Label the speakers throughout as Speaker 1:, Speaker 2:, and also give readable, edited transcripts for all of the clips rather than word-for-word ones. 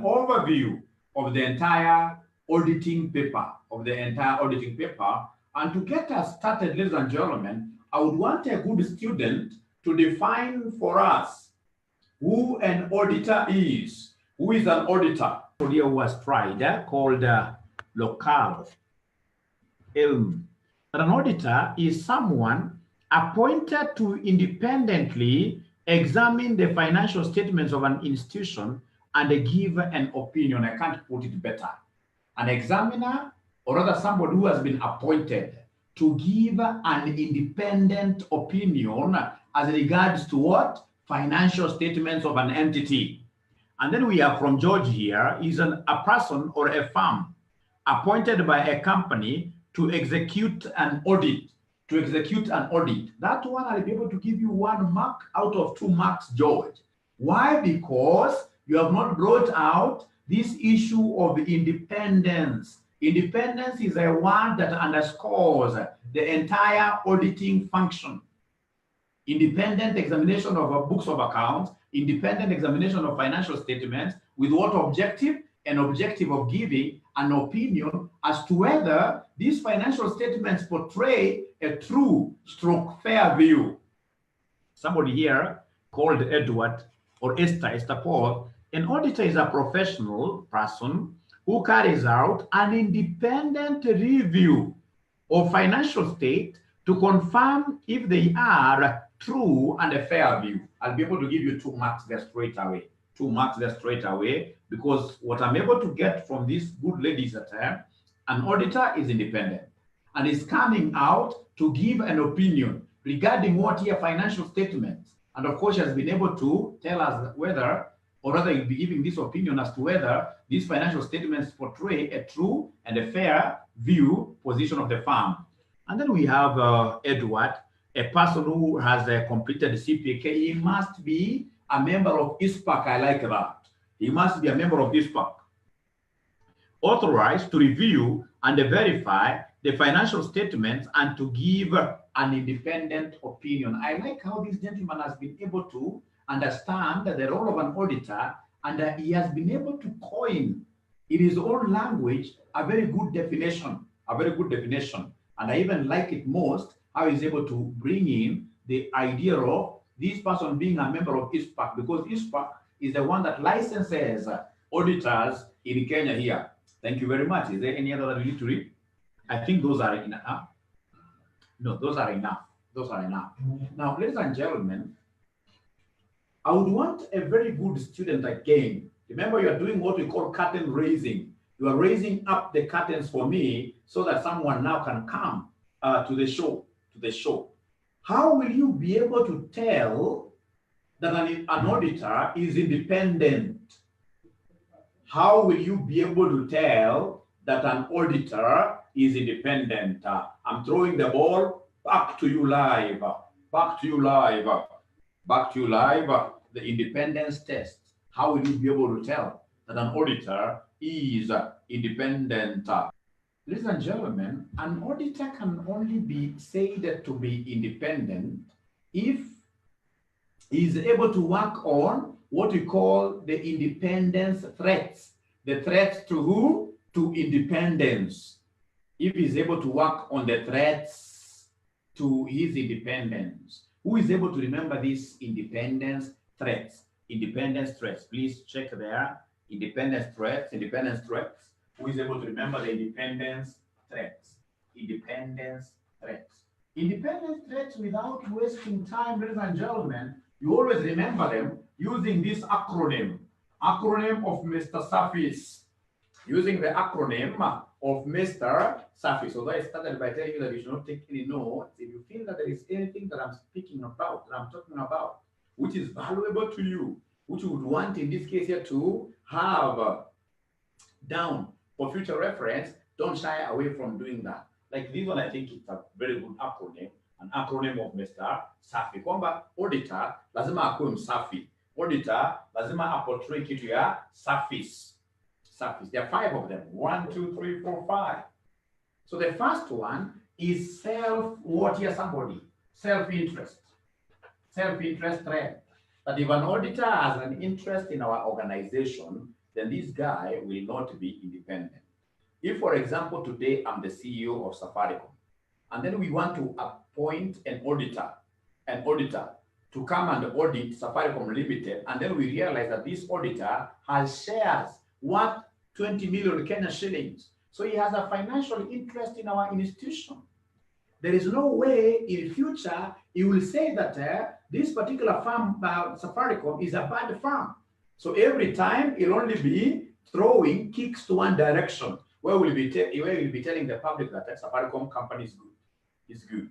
Speaker 1: Overview of the entire auditing paper, And to get us started, ladies and gentlemen, I would want a good student to define for us who an auditor is. Who is an auditor? Here was tried called local ilm. An auditor is someone appointed to independently examine the financial statements of an institution and give an opinion. I can't put it better. An examiner, or rather somebody who has been appointed to give an independent opinion as regards to what? Financial statements of an entity. And then we have from George here is a person or a firm appointed by a company to execute an audit. That one I'll be able to give you 1 mark out of 2 marks, George. Why? Because you have not brought out this issue of independence. Independence is a word that underscores the entire auditing function. Independent examination of books of accounts, independent examination of financial statements, with what objective? An objective of giving an opinion as to whether these financial statements portray a true stroke fair view. Somebody here called Edward or Esther Paul. An auditor is a professional person who carries out an independent review of financial state to confirm if they are true and a fair view. I'll be able to give you 2 marks there straight away. 2 marks there straight away, because what I'm able to get from these good ladies at an auditor is independent and is coming out to give an opinion regarding what here financial statements. And of course, she has been able to tell us whether, or rather you'll be giving this opinion as to whether these financial statements portray a true and a fair view position of the firm. And then we have Edward, a person who has completed CPK. He must be a member of ISPAC. I like that. He must be a member of ISPAC. Authorized to review and verify the financial statements and to give an independent opinion. I like how this gentleman has been able to understand the role of an auditor, and he has been able to coin in his own language a very good definition. And I even like it most how he's able to bring in the idea of this person being a member of ISPAC, because ISPAC is the one that licenses auditors in Kenya here. Thank you very much. Is there any other that we need to read? I think those are enough. No, those are enough. Now, ladies and gentlemen, I would want a very good student again. Remember, you are doing what we call curtain raising. You are raising up the curtains for me so that someone now can come to the show. How will you be able to tell that an auditor is independent? How will you be able to tell that an auditor is independent? I'm throwing the ball back to you live. The independence test. How will you be able to tell that an auditor is independent? Ladies and gentlemen, an auditor can only be said to be independent if he is able to work on what we call the independence threats. The threats to who? To independence. If he is able to work on the threats to his independence. Who is able to remember these independence threats? Please check there. Independence threats. Who is able to remember the independence threats? Independence threats without wasting time, ladies and gentlemen. You always remember them using this acronym of Mr. Surface. Using the acronym of Mr. Surface. Although I started by telling you that you should not take any notes, if you feel that there is anything that I'm talking about, which is valuable to you, which you would want in this case here to have down for future reference, don't shy away from doing that. Like this one, I think it's a very good acronym, an acronym of Mr. Safi. Kwamba auditor lazima akuwe msafi. Auditor lazima aportray kitu ya surface. There are 5 of them. 1, 2, 3, 4, 5. So the first one is self-interest. Self-interest threat. That if an auditor has an interest in our organization, then this guy will not be independent. If, for example, today I'm the CEO of Safaricom, and then we want to appoint an auditor to come and audit Safaricom Limited, and then we realize that this auditor has shares worth 20 million Kenya shillings. So he has a financial interest in our institution. There is no way in future he will say that this particular firm, Safaricom, is a bad firm. So every time he'll only be throwing kicks to one direction, where we'll be telling the public that Safaricom company is good, is good,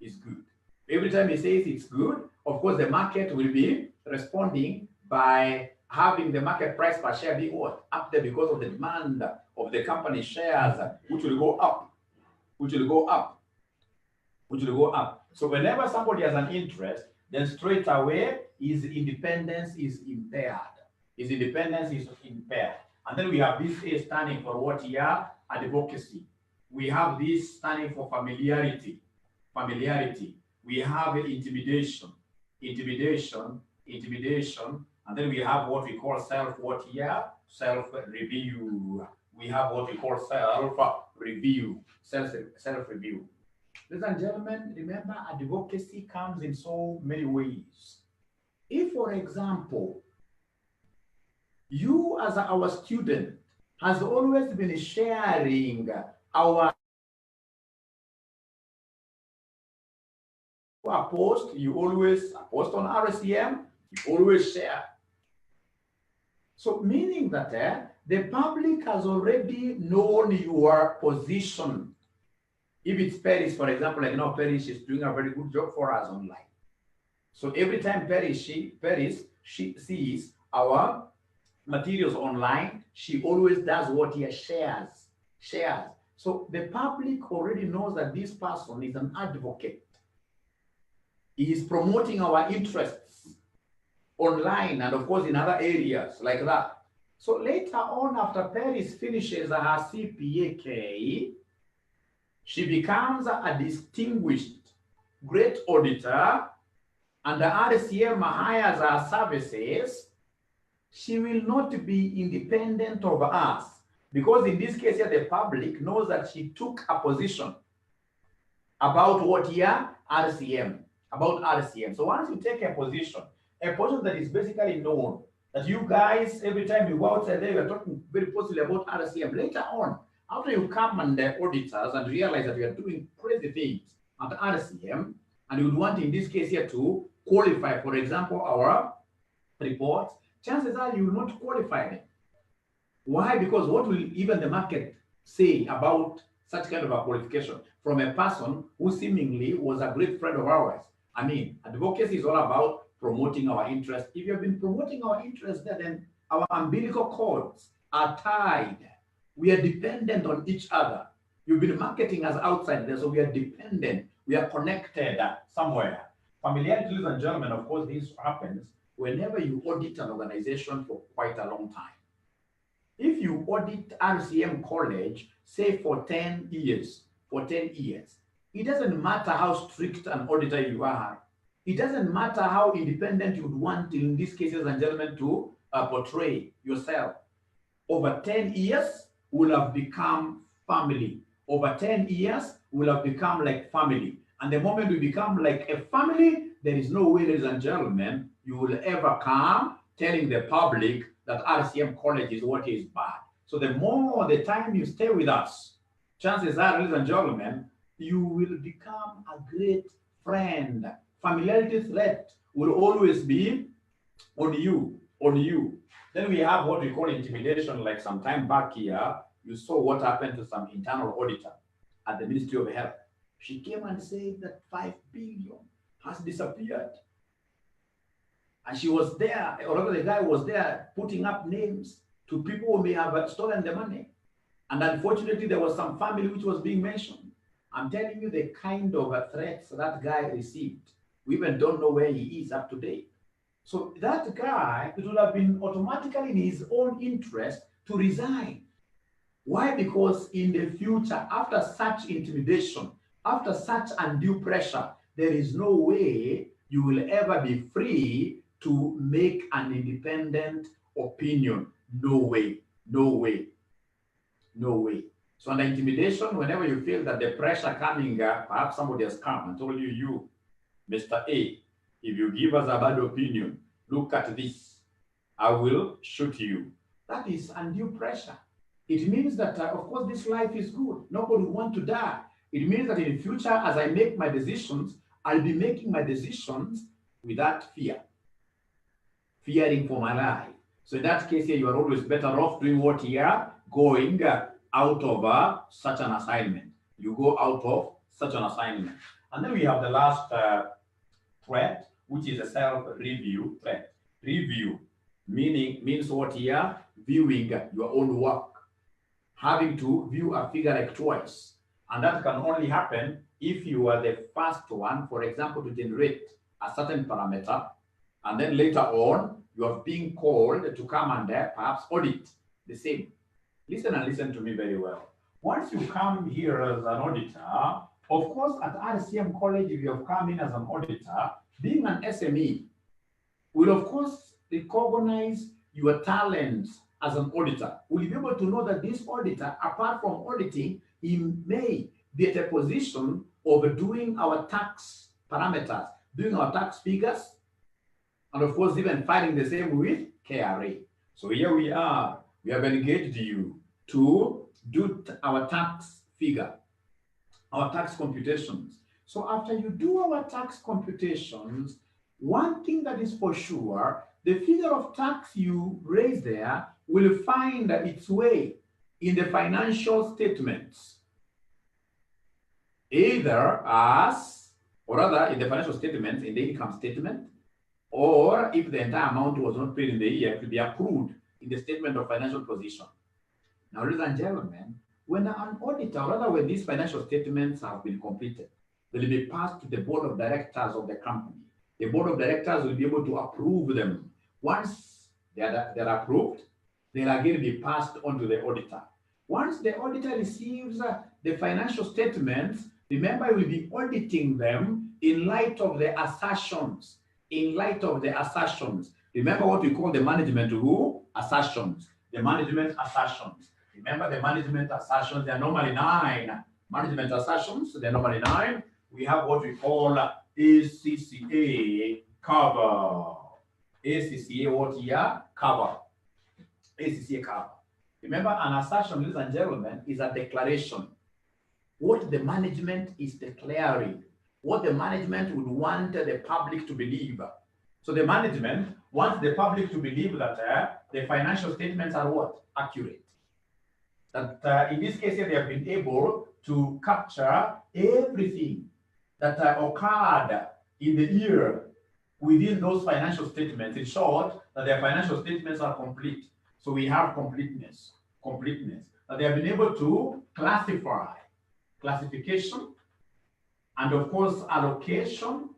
Speaker 1: is good. Every time he says it's good, of course, the market will be responding by having the market price per share be what? Up there because of the demand of the company shares, which will go up, which will go up, which will go up. So whenever somebody has an interest, then straight away his independence is impaired. His independence is impaired. And then we have this A standing for what here? Advocacy. We have this standing for familiarity. Familiarity. We have intimidation. Intimidation. Intimidation. And then we have what we call self-review. We have what we call self-review. Self-review. Ladies and gentlemen, remember, advocacy comes in so many ways. If, for example, you as our student has always been sharing our post, you always post on RCM, you always share. So meaning that the public has already known your position. If it's Paris, for example, like now Paris is doing a very good job for us online. So every time Paris sees our materials online, she always does what he shares. So the public already knows that this person is an advocate. He is promoting our interests online and of course in other areas like that. So later on, after Paris finishes her CPAK, she becomes a distinguished great auditor, and the RCM hires her services. She will not be independent of us, because in this case here, the public knows that she took a position about what here? RCM, about RCM. So once you take a position that is basically known, that you guys, every time you go outside there, you're talking very positively about RCM. Later on, after you come and the auditors and realize that you are doing crazy things at RCM, and you would want in this case here to qualify, for example, our reports, chances are you will not qualify them. Why? Because what will even the market say about such kind of a qualification from a person who seemingly was a great friend of ours? I mean, advocacy is all about promoting our interest. If you have been promoting our interest, then our umbilical cords are tied. We are dependent on each other. You've been marketing us outside there, so we are dependent. We are connected somewhere. Familiarity, ladies and gentlemen, of course, this happens whenever you audit an organization for quite a long time. If you audit RCM College, say for 10 years, it doesn't matter how strict an auditor you are. It doesn't matter how independent you would want, in these cases, and gentlemen, to portray yourself. Over 10 years, will have become family. Over 10 years, will have become like family. And the moment we become like a family, there is no way, ladies and gentlemen, you will ever come telling the public that RCM College is what is bad. So the more the time you stay with us, chances are, ladies and gentlemen, you will become a great friend. Familiarity threat will always be on you. Then we have what we call intimidation. Like some time back here, you saw what happened to some internal auditor at the Ministry of Health. She came and said that 5 billion has disappeared. And she was there, or rather the guy was there putting up names to people who may have stolen the money. And unfortunately, there was some family which was being mentioned. I'm telling you the kind of threats that guy received. We even don't know where he is up to date. So that guy, it would have been automatically in his own interest to resign. Why? Because in the future, after such intimidation, after such undue pressure, there is no way you will ever be free to make an independent opinion. No way, no way, no way. So under intimidation, whenever you feel that the pressure coming, perhaps somebody has come and told you, Mr. A, if you give us a bad opinion, look at this, I will shoot you. That is undue pressure. It means that, of course, this life is good. Nobody wants to die. It means that in the future, as I make my decisions, I'll be making my decisions without fear, fearing for my life. So in that case here, you are always better off doing what you are going out of such an assignment. You go out of such an assignment. And then we have the last threat, which is a self-review threat. Review means what here? Viewing your own work. Having to view a figure like twice. And that can only happen if you are the first one, for example, to generate a certain parameter, and then later on, you are being called to come and perhaps audit the same. Listen and listen to me very well. Once you come here as an auditor, of course, at RCM College, if you have come in as an auditor, being an SME will, of course, recognize your talents as an auditor. Will you be able to know that this auditor, apart from auditing, he may be at a position of doing our tax parameters, doing our tax figures, and of course, even filing the same with KRA. So here we are. We have engaged you to do our tax figure, our tax computations. So after you do our tax computations, one thing that is for sure, the figure of tax you raise there will find its way in the financial statements, either as, or rather in the financial statements, in the income statement, or if the entire amount was not paid in the year, it will be accrued in the statement of financial position. Now, ladies and gentlemen, when an auditor, or rather when these financial statements have been completed, they will be passed to the board of directors of the company. The board of directors will be able to approve them. Once they're approved, they'll again be passed on to the auditor. Once the auditor receives the financial statements, remember, he will be auditing them in light of the assertions. In light of the assertions. Remember what we call the management rule? Assertions. The management assertions. Remember the management assertions, they are normally 9. Management assertions, they're normally 9. We have what we call ACCA cover. ACCA what here? Cover. ACCA cover. Remember, an assertion, ladies and gentlemen, is a declaration. What the management is declaring. What the management would want the public to believe. So the management wants the public to believe that the financial statements are what? Accurate. That in this case, they have been able to capture everything that occurred in the year within those financial statements. In short, that their financial statements are complete. So we have completeness. That they have been able to classify, classification, and of course, allocation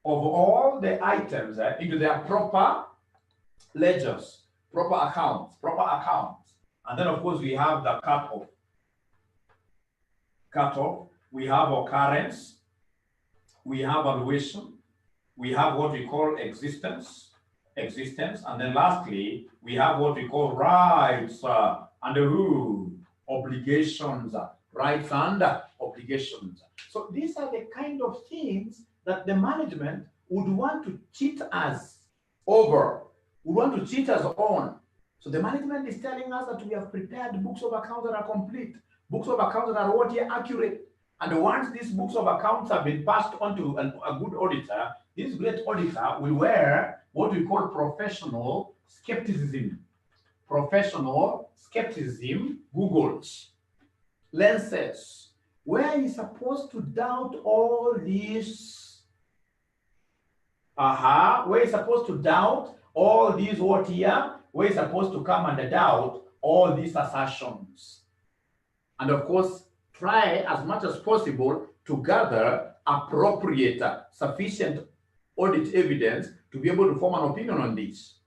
Speaker 1: of all the items into their proper ledgers, proper accounts. And then, of course, we have the cutoff. We have occurrence. We have valuation. We have what we call existence. And then lastly, we have what we call rights and obligations. Rights and obligations. So these are the kind of things that the management would want to cheat us over, would want to cheat us on. So the management is telling us that we have prepared books of accounts that are complete, books of accounts that are what here accurate. And once these books of accounts have been passed on to a good auditor, this great auditor will wear what we call professional skepticism. Professional skepticism, Google's lenses, where he's supposed to doubt all these, where he's supposed to doubt all these what here, where he's supposed to come and doubt all these assertions. And of course, try as much as possible to gather appropriate, sufficient audit evidence to be able to form an opinion on this.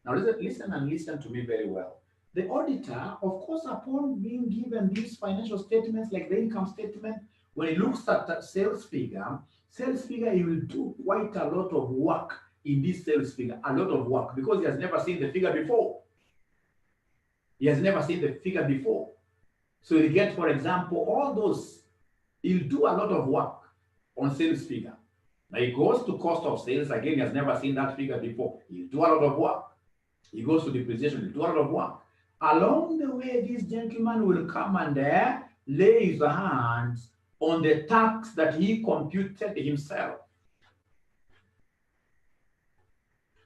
Speaker 1: Now listen and listen to me very well. The auditor, of course, upon being given these financial statements like the income statement, when he looks at that sales figure, he will do quite a lot of work in this sales figure, a lot of work, because he has never seen the figure before. He has never seen the figure before. So he'll get, for example, all those, he'll do a lot of work on sales figure. Now he goes to cost of sales, again, he has never seen that figure before. He'll do a lot of work. He goes to depreciation, he'll do a lot of work. Along the way, this gentleman will come and lay his hands on the tax that he computed himself.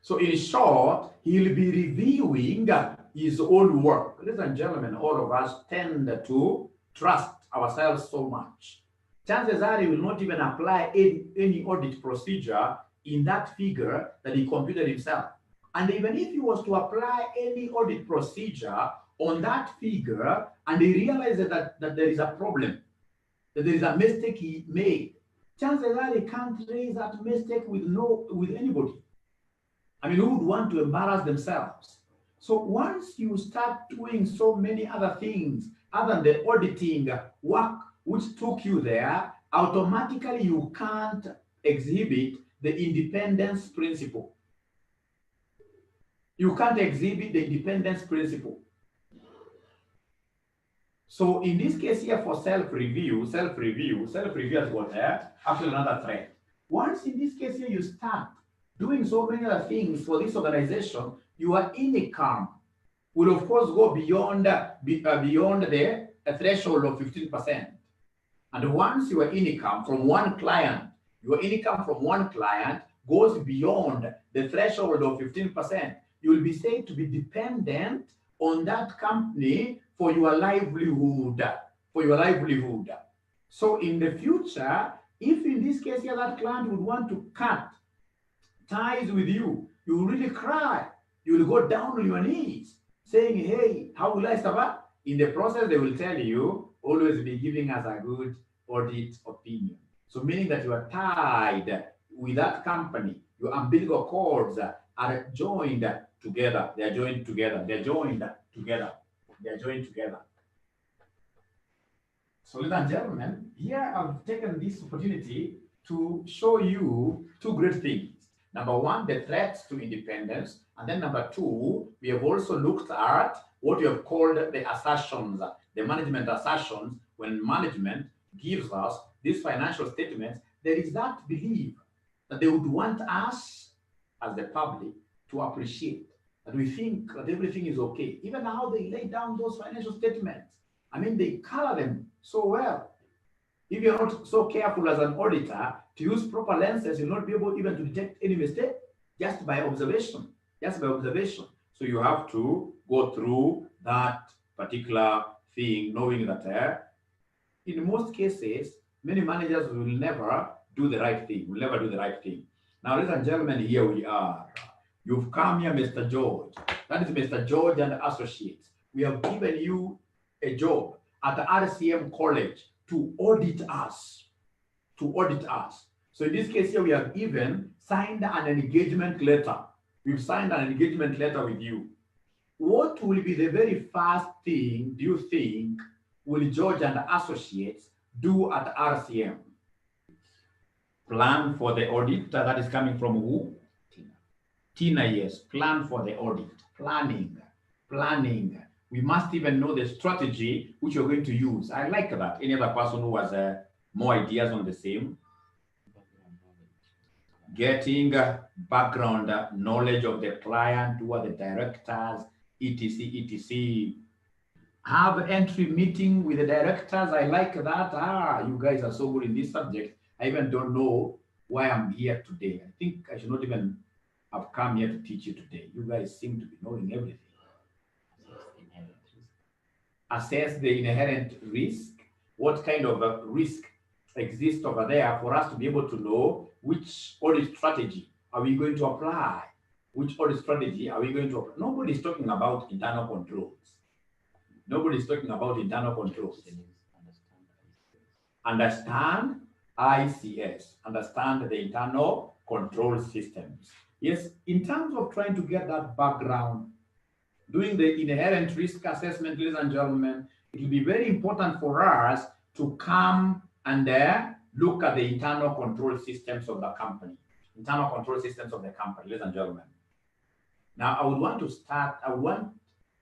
Speaker 1: So in short, he'll be reviewing his own work. Ladies and gentlemen, all of us tend to trust ourselves so much. Chances are he will not even apply any audit procedure in that figure that he computed himself. And even if he was to apply any audit procedure on that figure and he realizes that there is a problem, that there is a mistake he made, chances are he can't raise that mistake with anybody. I mean, who would want to embarrass themselves? So once you start doing so many other things other than the auditing work which took you there, automatically you can't exhibit the independence principle. You can't exhibit the independence principle. So in this case here for self-review has got actually another thread. Once in this case here you start doing so many other things for this organization, your income will of course go beyond the threshold of 15%. And once your income from one client goes beyond the threshold of 15%, you will be said to be dependent on that company for your livelihood. So in the future, if in this case here that client would want to cut ties with you, you will really cry. You will go down on your knees saying, hey, how will I survive? In the process, they will tell you, always be giving us a good audit opinion. So meaning that you are tied with that company, your umbilical cords are joined together. They are joined together. So ladies and gentlemen, here I've taken this opportunity to show you two great things. Number one, the threats to independence. And then number two, we have also looked at what we have called the assertions, the management assertions. When management gives us these financial statements, there is that belief that they would want us as the public to appreciate, that we think that everything is okay. Even how they lay down those financial statements, I mean, they color them so well. If you're not so careful as an auditor to use proper lenses, you'll not be able even to detect any mistake just by observation. So you have to go through that particular thing, knowing that in most cases, many managers will never do the right thing, Now, ladies and gentlemen, here we are. You've come here, Mr. George. That is Mr. George and Associates. We have given you a job at the RCM College to audit us. So in this case here, we have even signed an engagement letter. We've signed an engagement letter with you. What will be the very first thing do you think will George and Associates do at RCM? Plan for the audit. That is coming from who? Tina, yes. Plan for the audit. Planning. We must even know the strategy which you're going to use. I like that. Any other person who has more ideas on the same? Getting background knowledge of the client, who are the directors, etc. Have entry meeting with the directors. I like that. You guys are so good in this subject. I even don't know why I'm here today. I think I should not even have come here to teach you today. You guys seem to be knowing everything. Assess the inherent risk. What kind of risk exists over there for us to be able to know which audit strategy are we going to apply? Nobody's talking about internal controls. Understand ICS. Understand the internal control systems. Yes, in terms of trying to get that background, doing the inherent risk assessment, ladies and gentlemen, it will be very important for us to come and look at the internal control systems of the company. Ladies and gentlemen. Now, I would want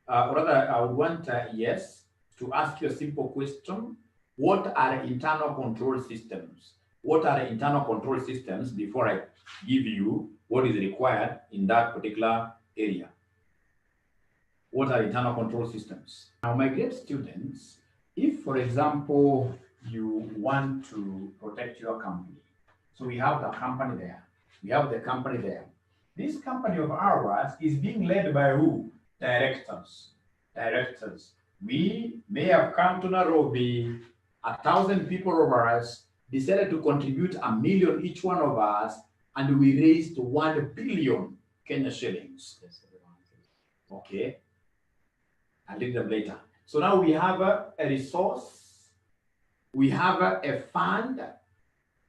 Speaker 1: or rather, I would want yes to ask you a simple question. What are internal control systems? What are the internal control systems before I give you what is required in that particular area? What are internal control systems? Now, my great students, if, for example, you want to protect your company, so we have the company there, we have the company there. This company of ours is being led by who? Directors. Directors. We may have come to Nairobi, 1,000 people over us decided to contribute 1 million each one of us, and we raised 1 billion Kenya shillings. Okay. I'll read them later. So now we have a resource, we have a fund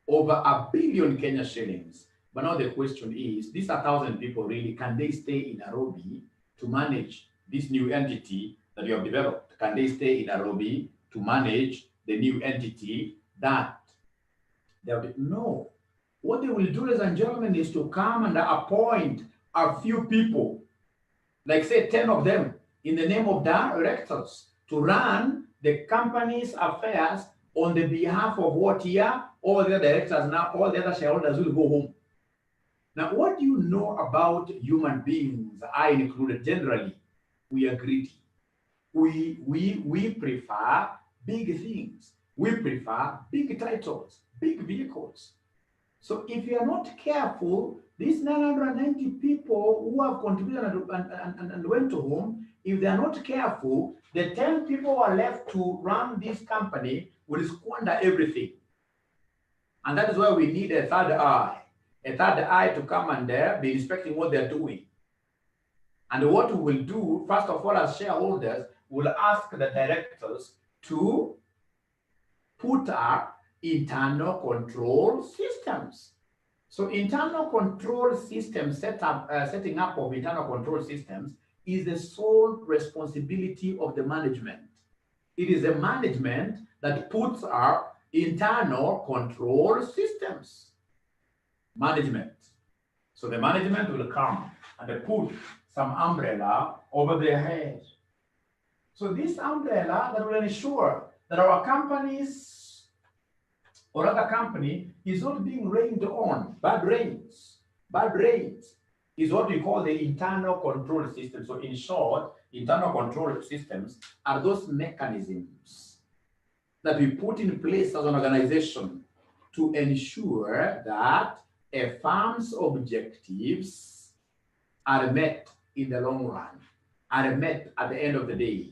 Speaker 1: over 1 billion Kenya shillings. But now the question is, these 1,000 people really, can they stay in Nairobi to manage this new entity that you have developed? Can they stay in Nairobi to manage the new entity that they have? No. What they will do, ladies and gentlemen, is to come and appoint a few people, like say 10 of them, in the name of directors, to run the company's affairs on the behalf of what here? All the directors now, all the other shareholders will go home. Now, what do you know about human beings, I included, generally? We are greedy. We prefer big things. We prefer big titles, big vehicles. So if you are not careful, these 990 people who have contributed and went to home, if they are not careful, the 10 people who are left to run this company will squander everything. And that is why we need a third eye to come and be inspecting what they're doing. And what we will do, first of all, as shareholders, we'll ask the directors to put up internal control systems. So internal control systems, setting up of internal control systems is the sole responsibility of the management. It is the management that puts our internal control systems. Management. So the management will come and they put some umbrella over their head. So this umbrella that will ensure that our companies or other company is not being rained on. Bad rains is what we call the internal control system. So in short, internal control systems are those mechanisms that we put in place as an organization to ensure that a firm's objectives are met in the long run, are met at the end of the day.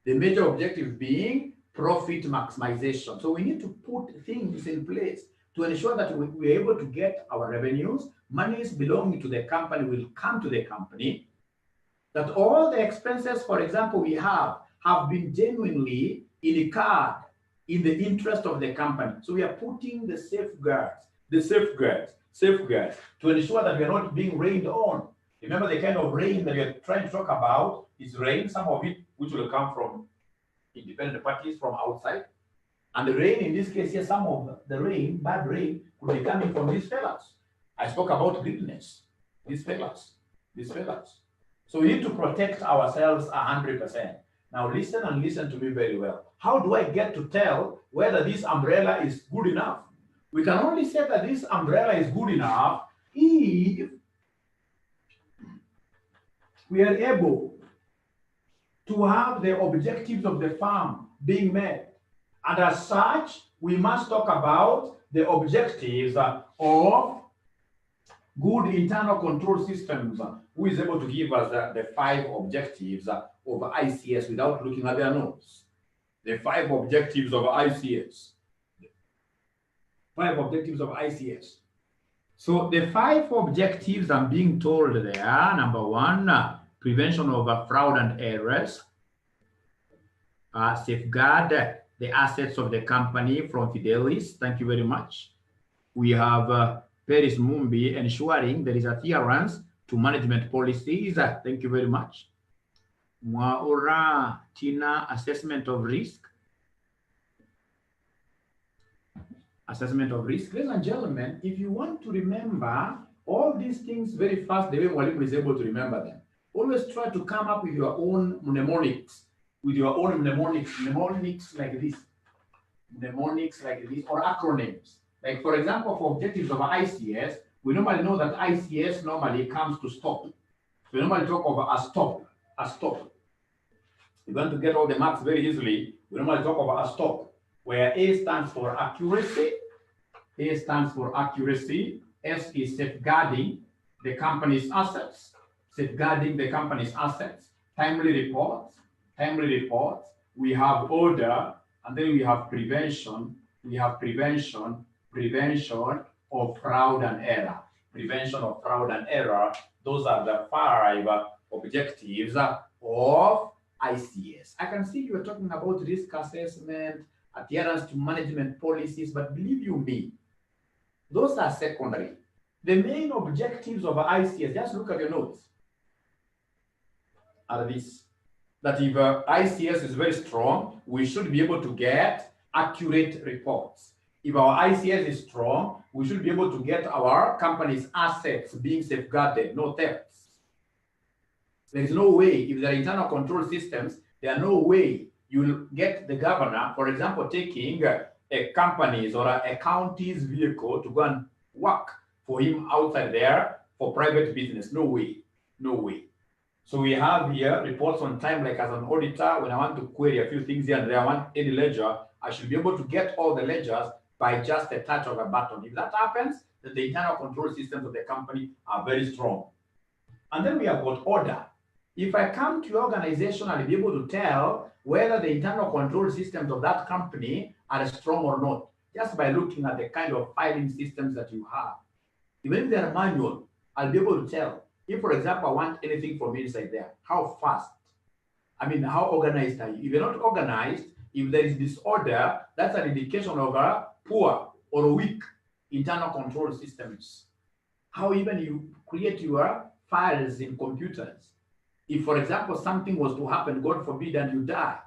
Speaker 1: The major objective being profit maximization. So we need to put things in place to ensure that we're able to get our revenues, monies belonging to the company will come to the company, that all the expenses, for example, we have been genuinely incurred in the interest of the company. So we are putting the safeguards to ensure that we are not being rained on. Remember, the kind of rain that you're trying to talk about is rain, some of it which will come from independent parties from outside. And the rain, in this case here, some of the rain, bad rain, could be coming from these fellas. I spoke about greediness. These fellas. So we need to protect ourselves 100%. Now listen and listen to me very well. How do I get to tell whether this umbrella is good enough? We can only say that this umbrella is good enough if we are able to have the objectives of the firm being met. And as such, we must talk about the objectives of good internal control systems. Who is able to give us the 5 objectives of ICS without looking at their notes? The 5 objectives of ICS. 5 objectives of ICS. So the 5 objectives I'm being told there, number 1, prevention of fraud and errors, safeguard the assets of the company from Fidelis. Thank you very much. We have Paris Mumbi ensuring there is adherence to management policies. Thank you very much. Mwaura Tina, assessment of risk. Assessment of risk. Ladies and gentlemen, if you want to remember all these things very fast, the way Mwalimu is able to remember them, Always try to come up with your own mnemonics, mnemonics like this, or acronyms. Like for example, for objectives of ICS, we normally know that ICS normally comes to stop. So we normally talk of a stop. You're going to get all the marks very easily. We normally talk about a stop, where A stands for accuracy, S is safeguarding the company's assets, timely reports, we have order, and then we have prevention, prevention of fraud and error. Those are the 5 objectives of ICS. I can see you are talking about risk assessment, adherence to management policies, but believe you me, those are secondary. The main objectives of ICS, just look at your notes, are this. That if ICS is very strong, we should be able to get accurate reports. If our ICS is strong, we should be able to get our company's assets being safeguarded, no thefts. There is no way, if there are internal control systems, there are no way you will get the governor, for example, taking a company's or a county's vehicle to go and work for him outside there for private business. No way. So we have here reports on time, like as an auditor, when I want to query a few things here and there, I want any ledger, I should be able to get all the ledgers by just a touch of a button. If that happens, then the internal control systems of the company are very strong. And then we have got order. If I come to your organization, I'll be able to tell whether the internal control systems of that company are strong or not, just by looking at the kind of filing systems that you have. Even if they're manual, I'll be able to tell. If, for example, I want anything from inside there, how fast? How organized are you? If you're not organized, if there is disorder, that's an indication of a poor or a weak internal control systems. How even you create your files in computers. If, for example, something was to happen, God forbid, and you die,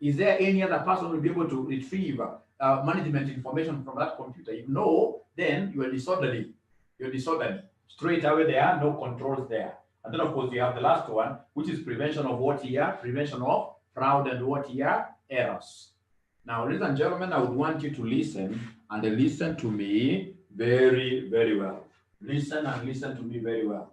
Speaker 1: is there any other person who will be able to retrieve management information from that computer? If no, then you are disorderly. Straight away there, no controls there. And then, of course, we have the last one, which is prevention of what here? Prevention of fraud and what here? Errors. Now, ladies and gentlemen, I would want you to listen to me very, very well. Listen to me very well.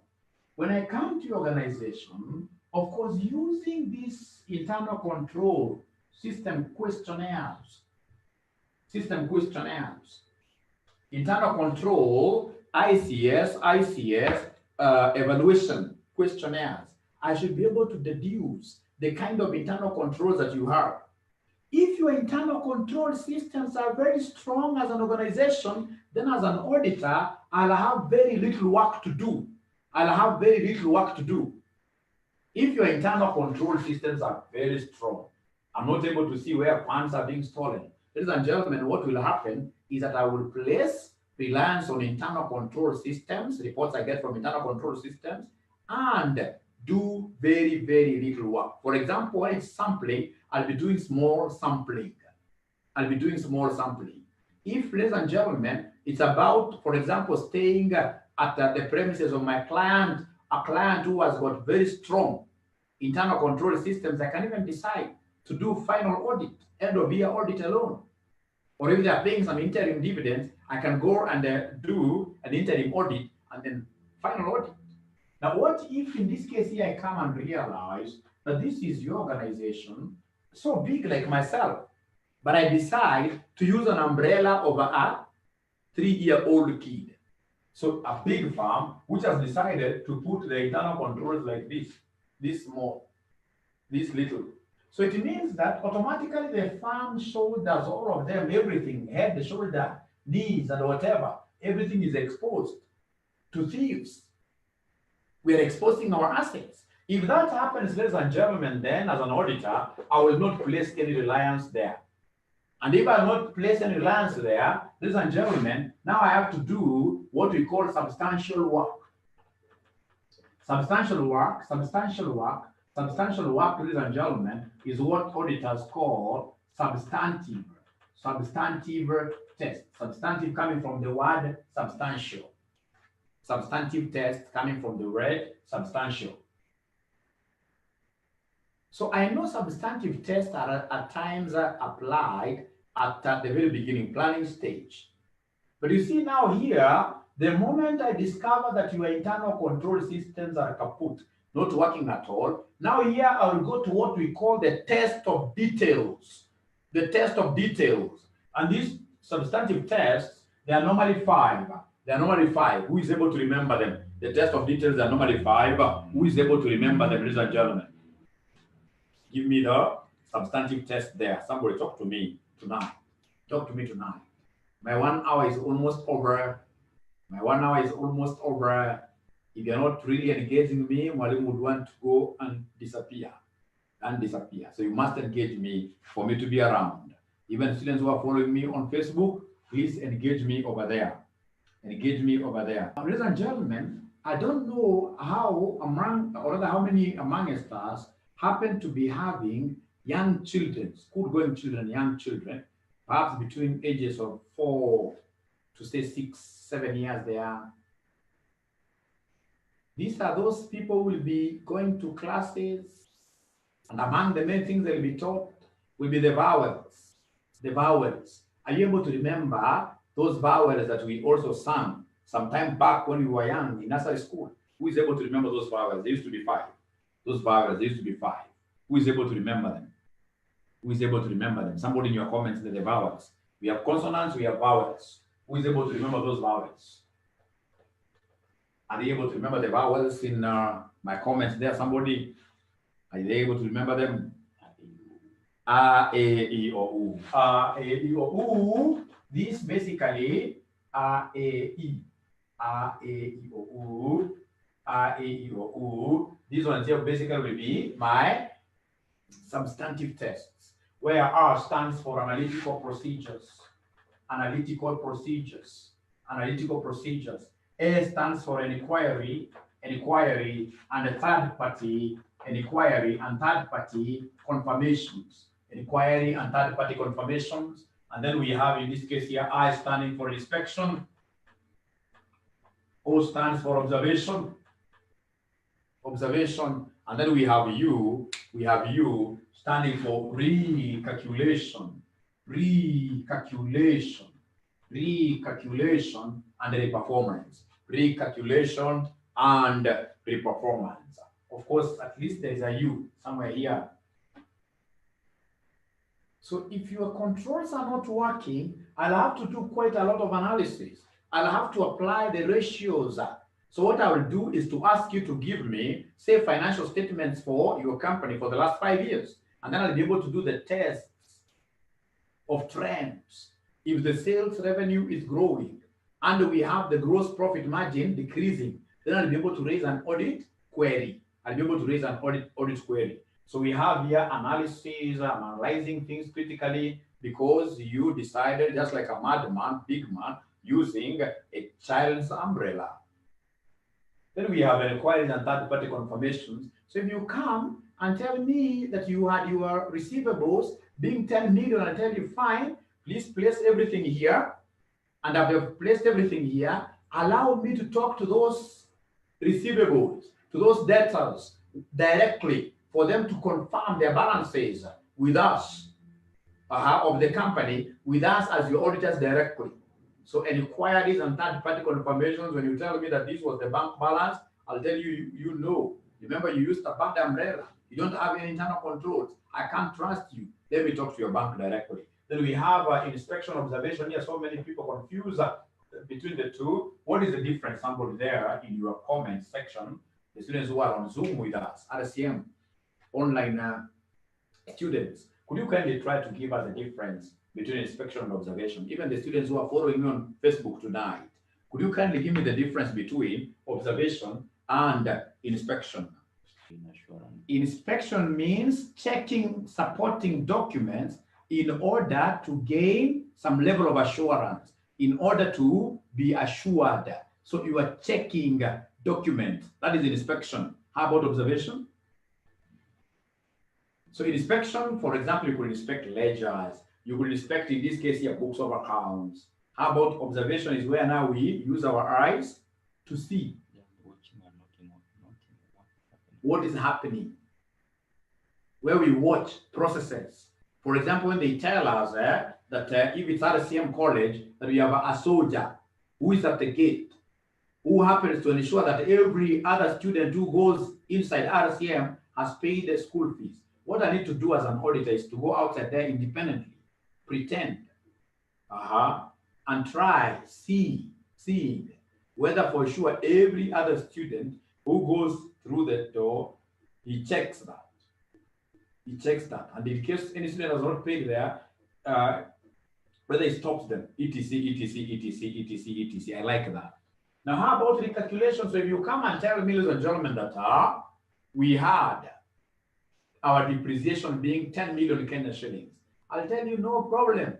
Speaker 1: When I come to your organization, of course, using these internal control system questionnaires, internal control, ICS, evaluation questionnaires, I should be able to deduce the kind of internal controls that you have. If your internal control systems are very strong as an organization, then as an auditor, I'll have very little work to do. If your internal control systems are very strong, I'm not able to see where funds are being stolen. Ladies and gentlemen, what will happen is that I will place reliance on internal control systems, reports I get from internal control systems, and do very, very little work. For example, when it's sampling, I'll be doing small sampling. If, ladies and gentlemen, it's about, for example, staying at the premises of my client, a client who has got very strong internal control systems, I can even decide to do final audit, end of year audit alone. Or if they are paying some interim dividends, I can go and do an interim audit and then final audit. Now, what if in this case here I come and realize that this is your organization, so big like myself, but I decide to use an umbrella over a 3-year-old kid. So a big firm which has decided to put the internal controls like this small, this little. So it means that automatically the firm shoulders, all of them, everything, head, shoulder, knees, and whatever, everything is exposed to thieves. We are exposing our assets. If that happens, ladies and gentlemen, then as an auditor, I will not place any reliance there. And if I not place any reliance there, ladies and gentlemen, now I have to do what we call substantial work. Substantial work, ladies and gentlemen, is what auditors call substantive test. Substantive coming from the word substantial. Substantive test coming from the word substantial. So I know substantive tests are at times applied at the very beginning, planning stage. But you see now here, the moment I discover that your internal control systems are kaput, not working at all, now here I will go to what we call the test of details. The test of details. And these substantive tests, they are normally 5. They are normally 5. Who is able to remember them? The test of details are normally 5. Who is able to remember them, ladies and gentlemen? Give me the substantive test there. Somebody talk to me tonight. Talk to me tonight. My 1 hour is almost over. My 1 hour is almost over. If you're not really engaging me, Mwalimu would want to go and disappear. So you must engage me for me to be around. Even students who are following me on Facebook, please engage me over there. Engage me over there. Ladies and gentlemen, I don't know how how many among us happen to be having young children, school-going children, young children, perhaps between ages of 4 to say 6, 7 years there. These are those people who will be going to classes, and among the main things they'll be taught will be the vowels. The vowels. Are you able to remember those vowels that we also sang some time back when we were young in nursery school? Who is able to remember those vowels? They used to be 5. Those vowels, they used to be 5. Who is able to remember them? Who is able to remember them? Somebody in your comments, the vowels. We have consonants, we have vowels. Who is able to remember those vowels? Are they able to remember the vowels in my comments there? Somebody, are they able to remember them? A, E, I, O, U. A, E, I, O, U. This basically, A, E, I. A, E, I, O, U. A, E, I, O, U. This one here basically will be my substantive tests, where R stands for analytical procedures. Analytical procedures. Analytical procedures. A stands for an inquiry, and a third party, an inquiry and third party confirmations. Inquiry and third party confirmations. And then we have in this case here I standing for inspection. O stands for observation. Observation. And then we have U standing for recalculation. Recalculation. Recalculation and reperformance. Recalculation and reperformance. Of course, at least there is a U somewhere here. So if your controls are not working, I'll have to do quite a lot of analysis. I'll have to apply the ratios. So what I will do is to ask you to give me, say, financial statements for your company for the last 5 years. And then I'll be able to do the tests of trends. If the sales revenue is growing and we have the gross profit margin decreasing, then I'll be able to raise an audit query. I'll be able to raise an audit query. So we have here analysis, analyzing things critically because you decided, just like a madman, big man, using a child's umbrella. Then we have inquiries and third-party confirmations. So if you come and tell me that you had your receivables being 10 million, I tell you, fine, please place everything here. And after you've placed everything here, allow me to talk to those receivables, to those debtors directly for them to confirm their balances with us, of the company, with us as your auditors directly. So inquiries and third-party confirmations, when you tell me that this was the bank balance, I'll tell you, you know. Remember, you used a bank umbrella. You don't have any internal controls. I can't trust you. Let me talk to your bank directly. Then we have inspection observation here. So many people confuse between the two. What is the difference? Somebody there in your comment section, the students who are on Zoom with us, RCM, online students, could you kindly try to give us a difference between inspection and observation? Even the students who are following me on Facebook tonight, could you kindly give me the difference between observation and inspection? Inspection means checking supporting documents in order to gain some level of assurance, in order to be assured. So you are checking documents. That is inspection. How about observation? So in inspection, for example, you could inspect ledgers. You could inspect, in this case here, books of accounts. How about observation is where now we use our eyes to see what is happening. where we watch processes. For example, when they tell us that if it's RCM college, that we have a soldier who is at the gate, who happens to ensure that every other student who goes inside RCM has paid the school fees. What I need to do as an auditor is to go outside there independently, pretend, and try, seeing whether for sure every other student who goes through the door, he checks that. And in case any student has not paid there, whether he stops them, etc. I like that. Now, how about recalculation? So if you come and tell me, ladies and gentlemen, that we had our depreciation being 10 million Kenya shillings, I'll tell you no problem,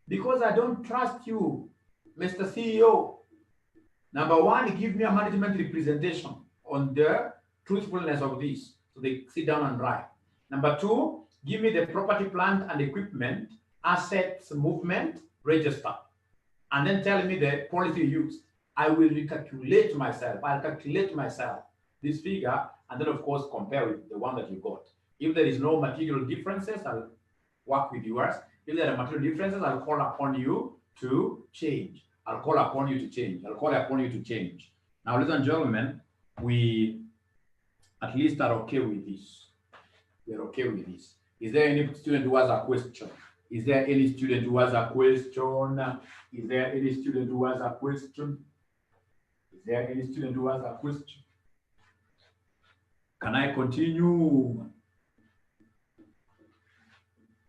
Speaker 1: because I don't trust you, Mr. CEO. Number one, give me a management representation on the truthfulness of this, so they sit down and write. Number two, give me the property, plant, and equipment, assets, movement, register, and then tell me the policy used. I will recalculate myself. I'll calculate myself this figure, and then of course compare with the one that you got. If there is no material differences, I'll work with yours. If there are material differences, I'll call upon you to change. I'll call upon you to change. Now, ladies and gentlemen, we at least are okay with this. We are okay with this. Is there any student who has a question? Is there any student who has a question? Is there any student who has a question? Is there any student who has a question? Can I continue?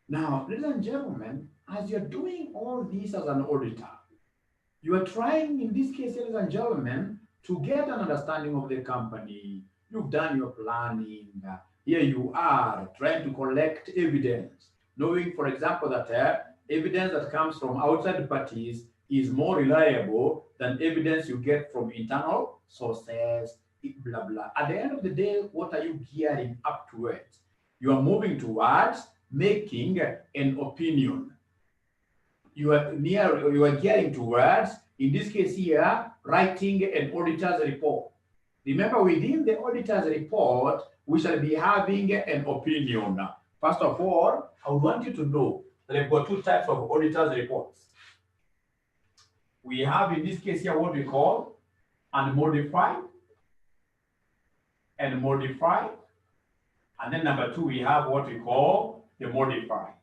Speaker 1: Now, ladies and gentlemen, as you're doing all this as an auditor, you are trying, in this case, ladies and gentlemen, to get an understanding of the company. You've done your planning. Here you are trying to collect evidence, knowing, for example, that evidence that comes from outside parties is more reliable than evidence you get from internal sources, blah, blah. At the end of the day, what are you gearing up towards? You are moving towards making an opinion. You are gearing towards, in this case here, writing an auditor's report. Remember, within the auditor's report, we shall be having an opinion. First of all, I would want you to know that I've got two types of auditor's reports. We have, in this case here, what we call unmodified and modified. And then number two, we have what we call the modified.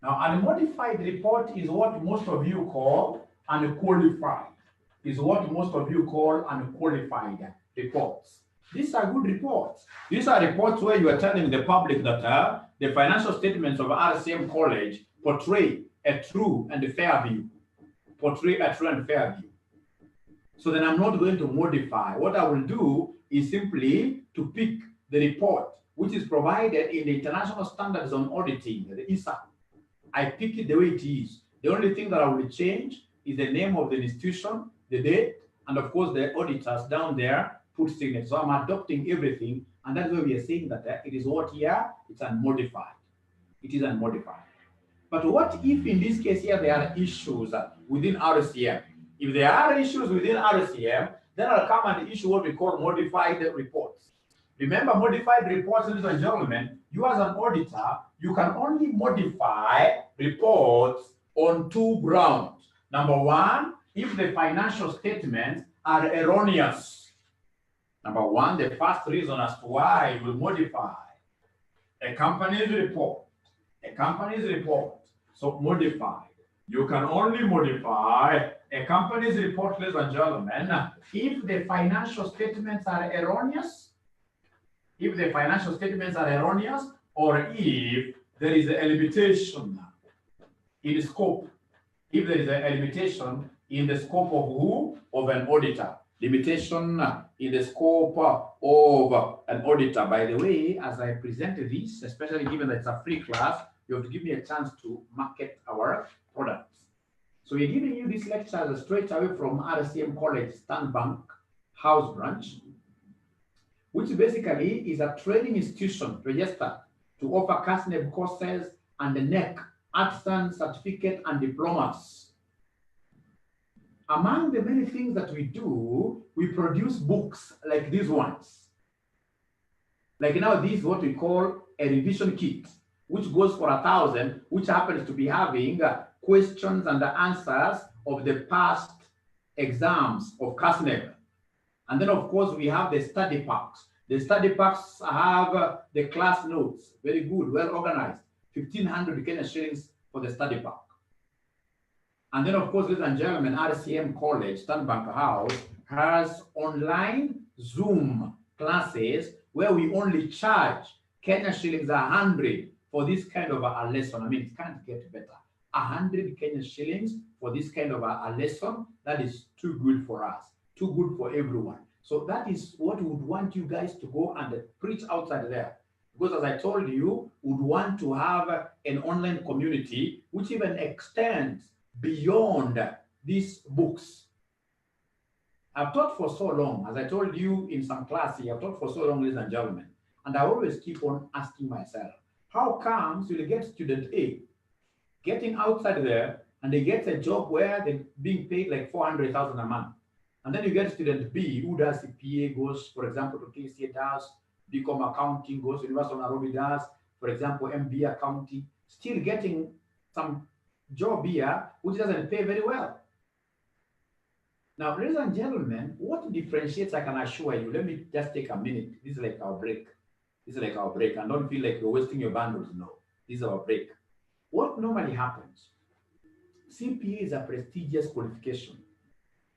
Speaker 1: Now, unmodified report is what most of you call unqualified. These are reports. These are good reports. These are reports where you are telling the public that the financial statements of RCM College portray a true and fair view. So then I'm not going to modify. What I will do is simply to pick the report, which is provided in the International Standards on Auditing, the ISA. I pick it the way it is. The only thing that I will change is the name of the institution, the date, and of course the auditors down there put signature. So I'm adopting everything, and that's why we are saying that it is what here, it's unmodified. It is unmodified. But what if in this case here there are issues within RCM? If there are issues within RCM, then I'll come and issue what we call modified reports. Remember, modified reports, ladies and gentlemen, you as an auditor, you can only modify reports on two grounds. Number one, if the financial statements are erroneous. Number one, the first reason as to why you will modify a company's report. So modified. You can only modify a company's report, ladies and gentlemen, if the financial statements are erroneous. Or if there is a limitation in scope. If there is a limitation in the scope of who? Of an auditor. Limitation in the scope of an auditor. By the way, as I presented this, especially given that it's a free class, you have to give me a chance to market our products. So we're giving you this lecture straight away from RCM College Stanbank House Branch, which basically is a training institution registered to offer CASNEB courses and the NEC, artisan certificate and diplomas. Among the many things that we do, we produce books like these ones. Like now, this is what we call a revision kit, which goes for 1,000, which happens to be having questions and the answers of the past exams of CASNEB. And then, of course, we have the study packs. The study packs have the class notes, very good, well organized, 1,500 Kenya shillings for the study pack. And then, of course, ladies and gentlemen, RCM College, Stanbank House, has online Zoom classes where we only charge Kenya shillings 100 for this kind of a lesson. I mean, it can't get better. 100 Kenya shillings for this kind of a lesson. That is too good for us, too good for everyone. So that is what we would want you guys to go and preach outside there. Because as I told you, we would want to have an online community which even extends beyond these books. I've taught for so long, as I told you in some classes, I've taught for so long, ladies and gentlemen, and I always keep on asking myself, how comes you'll get student A getting outside there and they get a job where they're being paid like 400,000 a month? And then you get student B who does CPA, goes, for example, to KCA, does BCom accounting, goes to University of Nairobi, does, for example, MBA accounting, still getting some job here which doesn't pay very well. Now, ladies and gentlemen, what differentiates, I can assure you, let me just take a minute. This is like our break. This is like our break. And don't feel like you're wasting your bundles. No, this is our break. What normally happens? CPA is a prestigious qualification.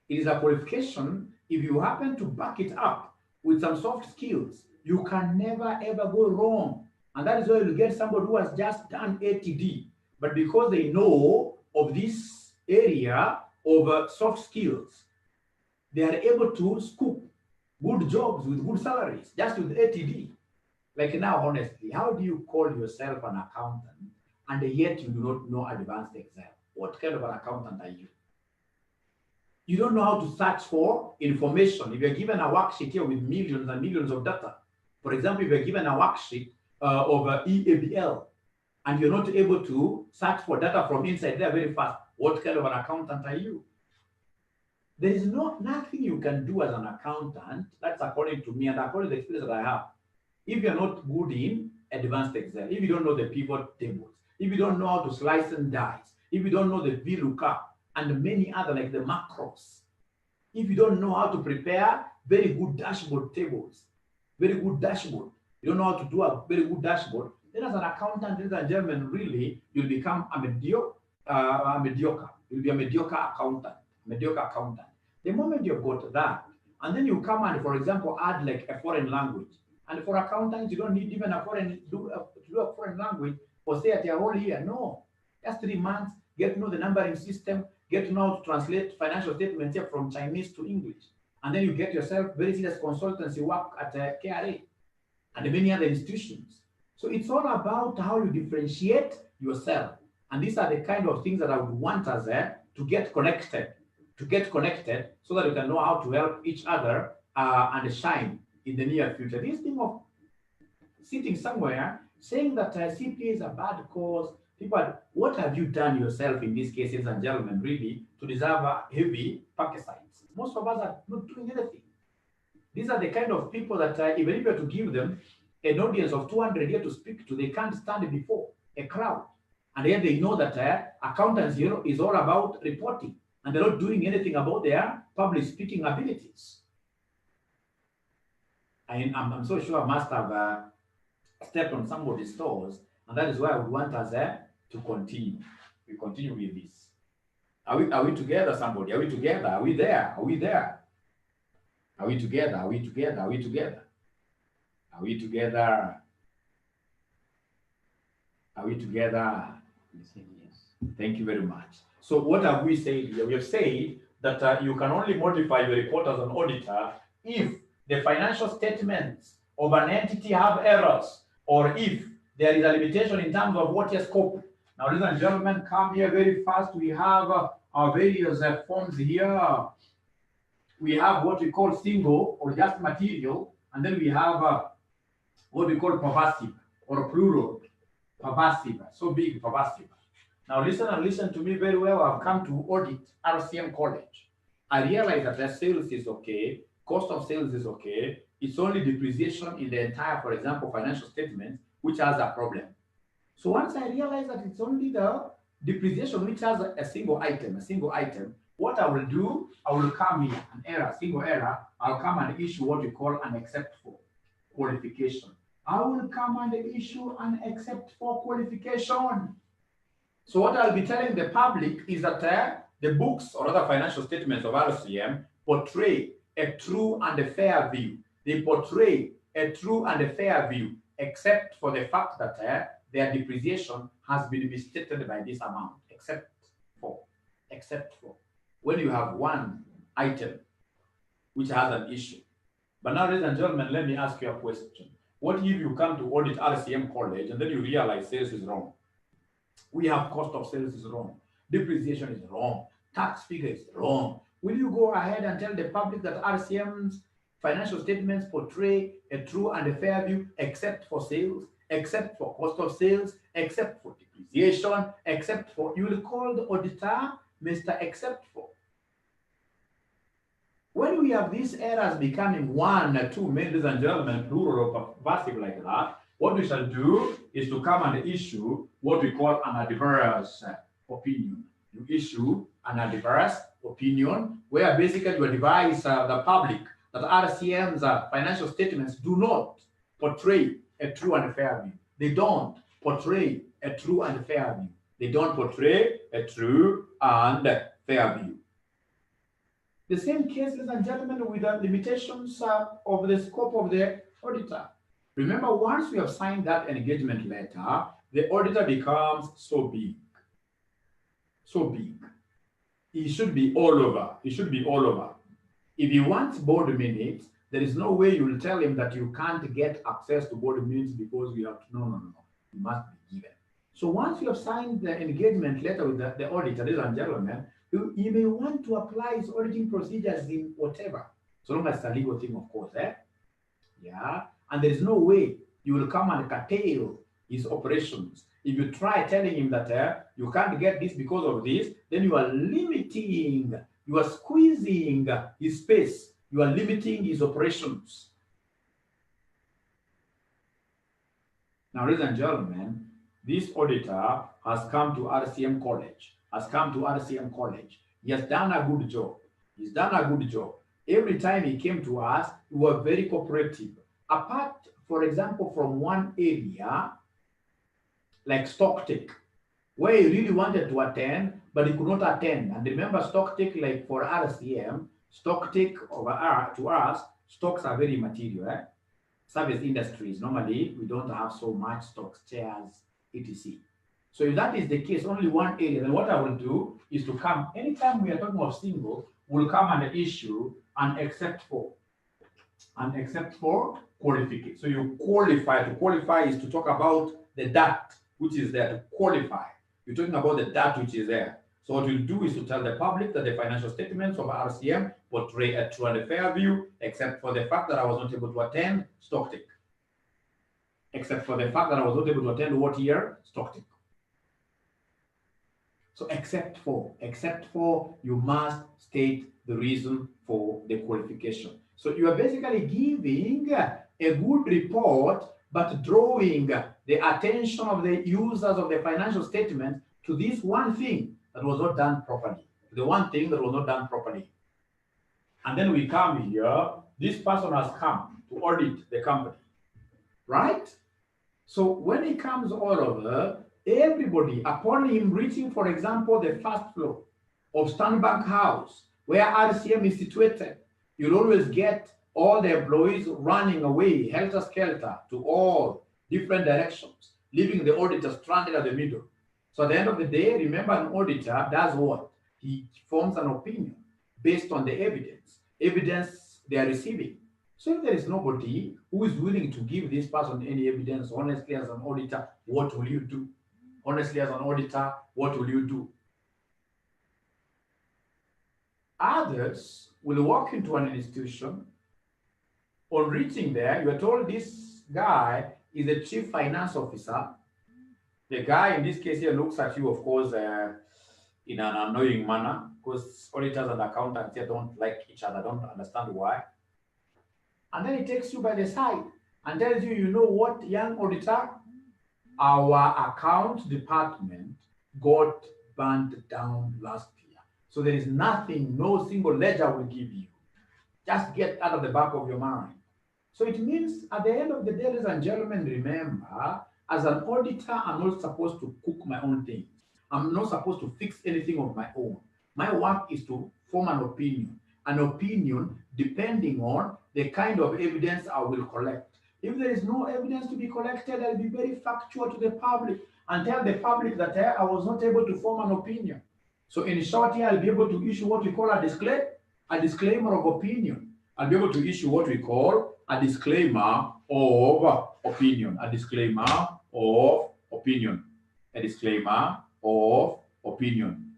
Speaker 1: It is a qualification. If you happen to back it up with some soft skills, you can never ever go wrong. And that is why you get somebody who has just done ATD, but because they know of this area of soft skills, they are able to scoop good jobs with good salaries just with ATD. Like now, honestly, how do you call yourself an accountant and yet you do not know advanced Excel? What kind of an accountant are you? You don't know how to search for information. If you're given a worksheet here with millions and millions of data, for example, if you're given a worksheet of EABL and you're not able to search for data from inside there very fast, what kind of an accountant are you? There is nothing you can do as an accountant, that's according to me and according to the experience that I have, if you're not good in advanced Excel, if you don't know the pivot tables, if you don't know how to slice and dice, if you don't know the VLOOKUP, and many other like the macros. If you don't know how to prepare very good dashboard tables, very good dashboard, you don't know how to do a very good dashboard, then as an accountant, ladies and gentlemen, really, you'll become a mediocre. You'll be a mediocre accountant. The moment you've got that, and then you come and, for example, add like a foreign language. And for accountants, you don't need even a foreign language for say at your whole year. No, just 3 months, get to know the numbering system, get to know how to translate financial statements here from Chinese to English. And then you get yourself very serious consultancy work at KRA and many other institutions. So it's all about how you differentiate yourself. And these are the kind of things that I would want us to get connected so that we can know how to help each other and shine in the near future. This thing of sitting somewhere saying that CPA is a bad cause, people, what have you done yourself in these cases and gentlemen, really, to deserve heavy parasites? Most of us are not doing anything. These are the kind of people that even if you were to give them an audience of 200 here to speak to, they can't stand before a crowd. And yet they know that accountants is all about reporting, and they're not doing anything about their public speaking abilities. I'm so sure I must have stepped on somebody's toes, and that is why I would want us to continue. We continue with this. Are we together, somebody? Are we together? Are we there? Are we there? Are we together? Are we together? Are we together? Are we together? Are we together? Yes. Thank you very much. So what have we said here? We have said that you can only modify your report as an auditor if the financial statements of an entity have errors, or if there is a limitation in terms of what is scope. Now, ladies and gentlemen, come here very fast. We have our various forms here. We have what we call single or just material, and then we have what we call pervasive or plural. Pervasive, so big, pervasive. Now listen and listen to me very well. I've come to audit RCM College. I realize that the sales is okay, cost of sales is okay, It's only depreciation in the entire, for example, financial statement, which has a problem. So once I realize that it's only the depreciation which has a single item, what I will do, I will come here, an error, single error, I'll come and issue what we call an except for qualification. I will come and issue an except for qualification. So what I'll be telling the public is that the books or other financial statements of RCM portray a true and a fair view. They portray a true and a fair view, except for the fact that their depreciation has been misstated by this amount, except for. When you have one item which has an issue. But now, ladies and gentlemen, let me ask you a question. What if you come to audit RCM college and then you realize sales is wrong? We have cost of sales is wrong. Depreciation is wrong. Tax figure is wrong. Will you go ahead and tell the public that RCM's financial statements portray a true and a fair view, except for sales, except for cost of sales, except for depreciation, except for, you will call the auditor Mr. Except for. When we have these errors becoming one or two, ladies and gentlemen, plural or passive like that, what we shall do is to come and issue what we call an adverse opinion. You issue an adverse opinion where basically you advise the public that RCM's financial statements do not portray a true and a fair view. They don't portray a true and fair view. They don't portray a true and fair view. The same case, ladies and gentlemen, with the limitations of the scope of the auditor. Remember, once we have signed that engagement letter, the auditor becomes so big. So big. He should be all over. He should be all over. If he wants board minutes, there is no way you will tell him that you can't get access to board minutes because we have to. No. You must be given. So once you have signed the engagement letter with the auditor, ladies and gentlemen, you may want to apply his auditing procedures in whatever, so long as it's a legal thing, of course. Yeah. And there is no way you will come and curtail his operations. If you try telling him that you can't get this because of this, then you are limiting, you are squeezing his space, you are limiting his operations. Now, ladies and gentlemen, this auditor has come to RCM College. He has done a good job. He's done a good job. Every time he came to us, we were very cooperative. Apart, for example, from one area, like stocktake, where he really wanted to attend, but he could not attend. And remember, stocktake, like for RCM, stocktake to us, stocks are very material. Service industries, normally, we don't have so much stocks, shares, etc. So if that is the case, only one area, then what I will do is to come, anytime we are talking of single, we'll come and issue an except for qualification. So you qualify. To qualify is to talk about the that which is there, to qualify. You're talking about the that which is there. So what we'll do is to tell the public that the financial statements of RCM portray a true and a fair view, except for the fact that I was not able to attend stocktake. Except for the fact that I was not able to attend what year? Stocktake. So except for, you must state the reason for the qualification. So you are basically giving a good report, but drawing the attention of the users of the financial statement to this one thing that was not done properly. And then we come here, this person has come to audit the company, right? So when he comes all over, everybody, upon him reaching, for example, the first floor of Stanbank House, where RCM is situated, you'll always get all the employees running away, helter-skelter, to all different directions, leaving the auditor stranded at the middle. So at the end of the day, remember, an auditor does what? He forms an opinion based on the evidence they are receiving. So if there is nobody who is willing to give this person any evidence, honestly, as an auditor, what will you do? Others will walk into an institution. On reaching there, you are told this guy is the chief finance officer. The guy in this case here looks at you, of course, in an annoying manner, because auditors and accountants here don't like each other, don't understand why. And then he takes you by the side and tells you, you know what, young auditor, our account department got burnt down last year. So there is nothing, no single ledger will give you. Just get out of the back of your mind. So it means at the end of the day, ladies and gentlemen, remember, as an auditor, I'm not supposed to cook my own things. I'm not supposed to fix anything of my own. My work is to form an opinion depending on the kind of evidence I will collect. If there is no evidence to be collected, I'll be very factual to the public and tell the public that I was not able to form an opinion. So in short here, I'll be able to issue what we call a disclaimer of opinion. I'll be able to issue what we call a disclaimer of opinion. A disclaimer of opinion. A disclaimer of opinion.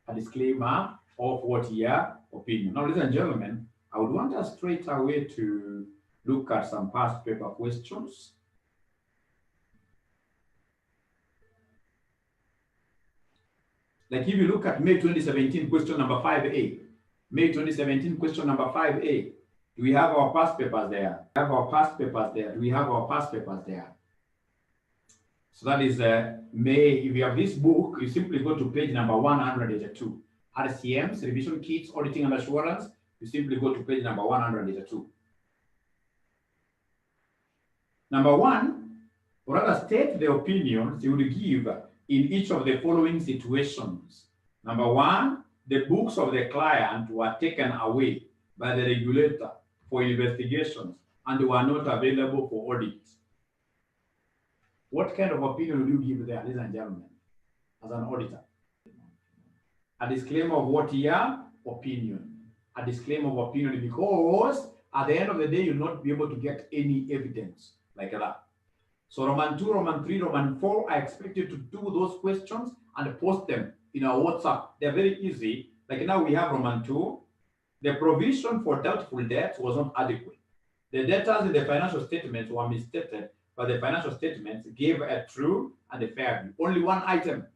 Speaker 1: A disclaimer of what here? Opinion. Now, ladies and gentlemen, I would want us straight away to look at some past paper questions. Like if you look at May 2017 question number 5A, May 2017 question number 5A, do we have our past papers there? We have our past papers there. Do we have our past papers there? So that is May. If you have this book, you simply go to page number 182. RCM's Revision Kits, Auditing and Assurance, you simply go to page number 182. Number one, or rather state the opinions you would give in each of the following situations. Number one, the books of the client were taken away by the regulator for investigations and were not available for audit. What kind of opinion would you give there, ladies and gentlemen, as an auditor? A disclaimer of what here? Opinion. A disclaimer of opinion, because at the end of the day, you'll not be able to get any evidence like that. So Roman 2, Roman 3, Roman 4, I expect you to do those questions and post them in our WhatsApp. They're very easy. Like now we have Roman 2. The provision for doubtful debts was not adequate. The debtors in the financial statements were misstated, but the financial statements gave a true and a fair view. Only one item.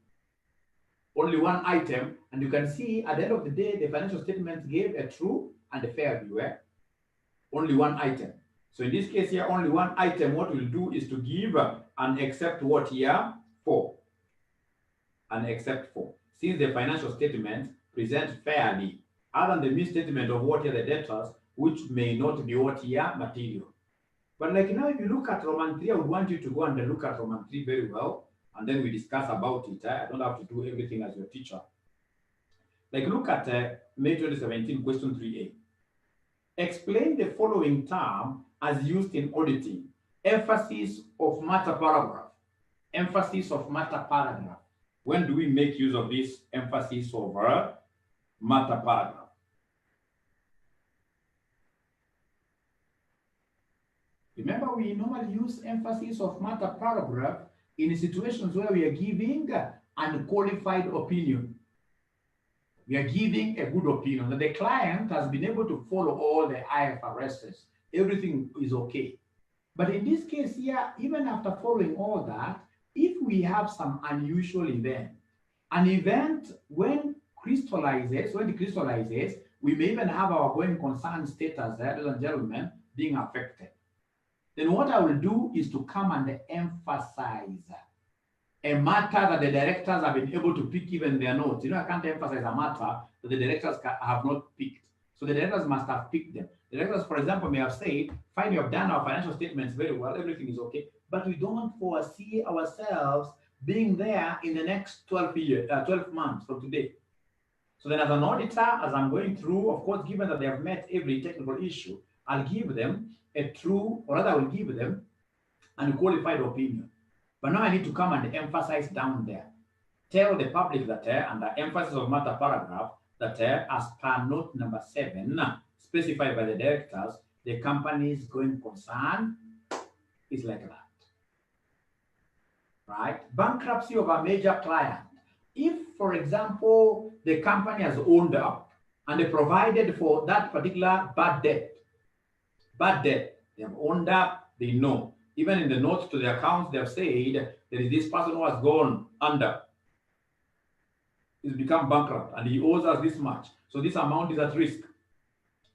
Speaker 1: Only one item. And you can see at the end of the day, the financial statements gave a true and a fair view. Only one item. So in this case here, only one item. What we'll do is to give and accept what here? 4. And accept 4. Since the financial statements present fairly, other than the misstatement of what here the debtors, which may not be what here material. But like now, if you look at Roman 3, I would want you to go and look at Roman 3 very well, and then we discuss about it. I don't have to do everything as your teacher. Like look at May 2017, question 3A. Explain the following term as used in auditing. Emphasis of matter paragraph. Emphasis of matter paragraph. When do we make use of this emphasis of matter paragraph? Remember, we normally use emphasis of matter paragraph in situations where we are giving unqualified opinion. We are giving a good opinion that the client has been able to follow all the IFRSs. Everything is okay. But in this case here, even after following all that, if we have some unusual event, an event when it crystallizes, we may even have our going concern status, ladies and gentlemen, being affected. Then what I will do is to come and emphasize a matter that the directors have been able to pick even their notes. You know, I can't emphasize a matter that the directors have not picked. So the directors must have picked them. The directors, for example, may have said, fine, we have done our financial statements very well, everything is okay, but we don't foresee ourselves being there in the next 12 months from today. So then as an auditor, as I'm going through, of course, given that they have met every technical issue, I'll give them a true, or rather I will give them an qualified opinion. But now I need to come and emphasize down there. Tell the public that under emphasis of matter paragraph that as per note number 7, specified by the directors, the company's going concern is like that. Right? Bankruptcy of a major client. If, for example, the company has owned up and they provided for that particular bad debt, they have owned up, they know. Even in the notes to the accounts, they have said there is this person who has gone under. He's become bankrupt and he owes us this much. So this amount is at risk.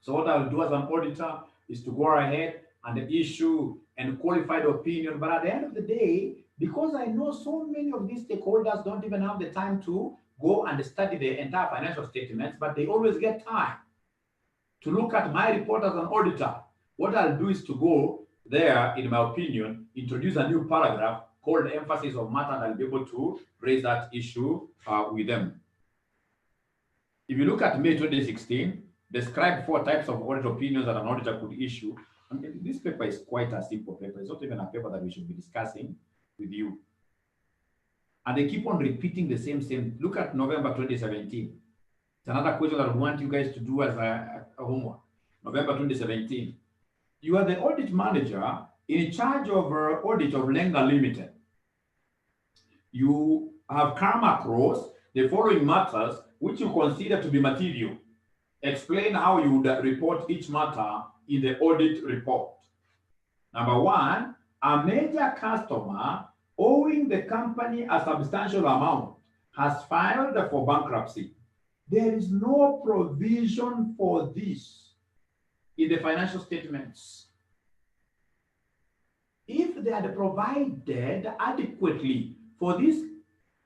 Speaker 1: So what I'll do as an auditor, is to go ahead and issue and qualified opinion. But at the end of the day, because I know so many of these stakeholders don't even have the time to go and study the entire financial statements, but they always get time to look at my report as an auditor. What I'll do is to go there, in my opinion, introduce a new paragraph called emphasis of matter, and I'll be able to raise that issue with them. If you look at May 2016, describe 4 types of audit opinions that an auditor could issue. I mean, this paper is quite a simple paper. It's not even a paper that we should be discussing with you. And they keep on repeating the same. Look at November 2017. It's another question that I want you guys to do as a homework. November 2017. You are the audit manager in charge of audit of Lenga Limited. You have come across the following matters which you consider to be material. Explain how you would report each matter in the audit report. Number 1, a major customer owing the company a substantial amount has filed for bankruptcy. There is no provision for this in the financial statements. If they had provided adequately for this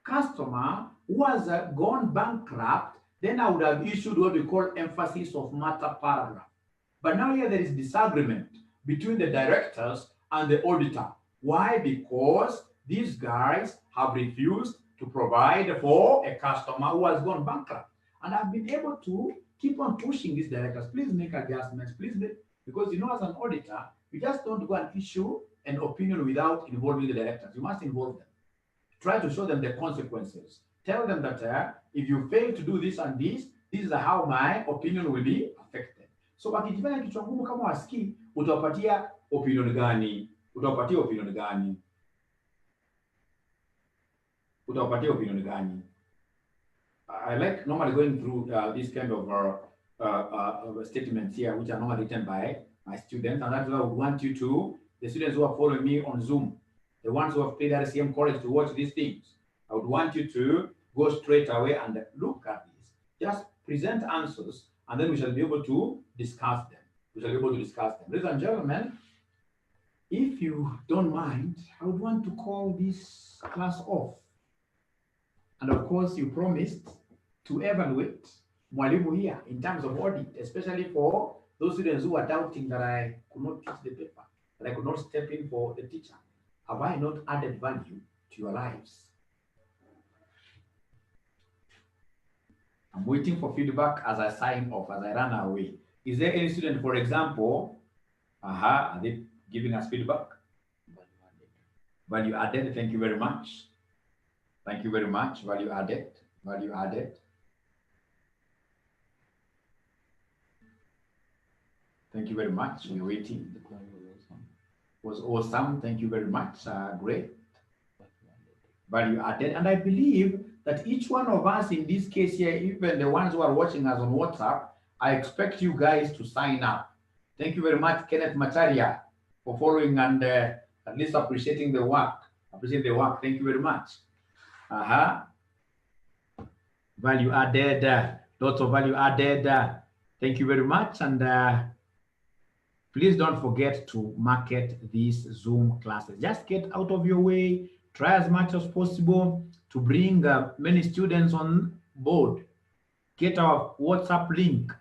Speaker 1: customer who has gone bankrupt, then I would have issued what we call emphasis of matter paragraph. But now here there is disagreement between the directors and the auditor. Why? Because these guys have refused to provide for a customer who has gone bankrupt. And I've been able to keep on pushing these directors. Please make adjustments, please make, because you know, as an auditor, you just don't go and issue an opinion without involving the directors. You must involve them. Try to show them the consequences. Tell them that if you fail to do this and this is how my opinion will be affected. So wakijifanya kichwa ngumu kama wasikii, utawapatia opinion gani? Utawapatia opinion gani? Utawapatia opinion gani? I like normally going through this kind of statements here, which are normally written by my students, and that's why I would want you to, the students who are following me on Zoom, the ones who have paid RCM college to watch these things, I would want you to go straight away and look at this. Just present answers, and then we shall be able to discuss them. Ladies and gentlemen, if you don't mind, I would want to call this class off. And of course, you promised to evaluate Mwalimu here in terms of audit, especially for those students who are doubting that I could not teach the paper, that I could not step in for the teacher. Have I not added value to your lives? I'm waiting for feedback as I sign off, as I run away. Is there any student, for example, are they giving us feedback? Value added, thank you very much. Thank you very much, value added, value added. Thank you very much, we're waiting. Was awesome, thank you very much, great. Value added, and I believe that each one of us in this case here, even the ones who are watching us on WhatsApp, I expect you guys to sign up. Thank you very much, Kenneth Macharia, for following and at least appreciating the work. Appreciate the work, thank you very much. Value added, lots of value added. Thank you very much. And please don't forget to market these Zoom classes. Just get out of your way. Try as much as possible to bring many students on board. Get our WhatsApp link,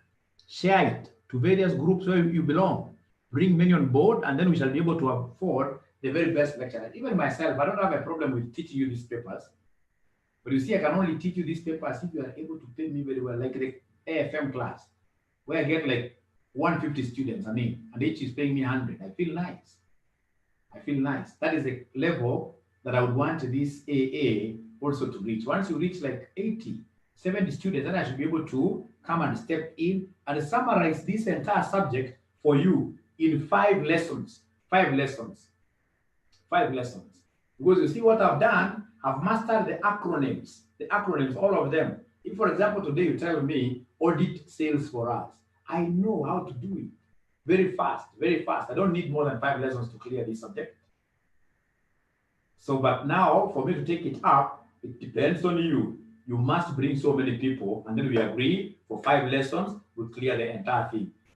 Speaker 1: share it to various groups where you belong. Bring many on board, and then we shall be able to afford the very best lecturers. Even myself, I don't have a problem with teaching you these papers. But you see, I can only teach you these papers if you are able to pay me very well, like the AFM class, where I get like 150 students, and each is paying me 100. I feel nice. I feel nice. That is the level that I would want this AA also to reach. Once you reach like 80, 70 students, then I should be able to come and step in and summarize this entire subject for you in 5 lessons. 5 lessons. 5 lessons. Because you see what I've done, I've mastered the acronyms, all of them. If, for example, today you tell me audit sales for us, I know how to do it very fast, very fast. I don't need more than 5 lessons to clear this subject. So, but now for me to take it up, it depends on you. You must bring so many people, and then we agree for 5 lessons, we'll clear the entire thing.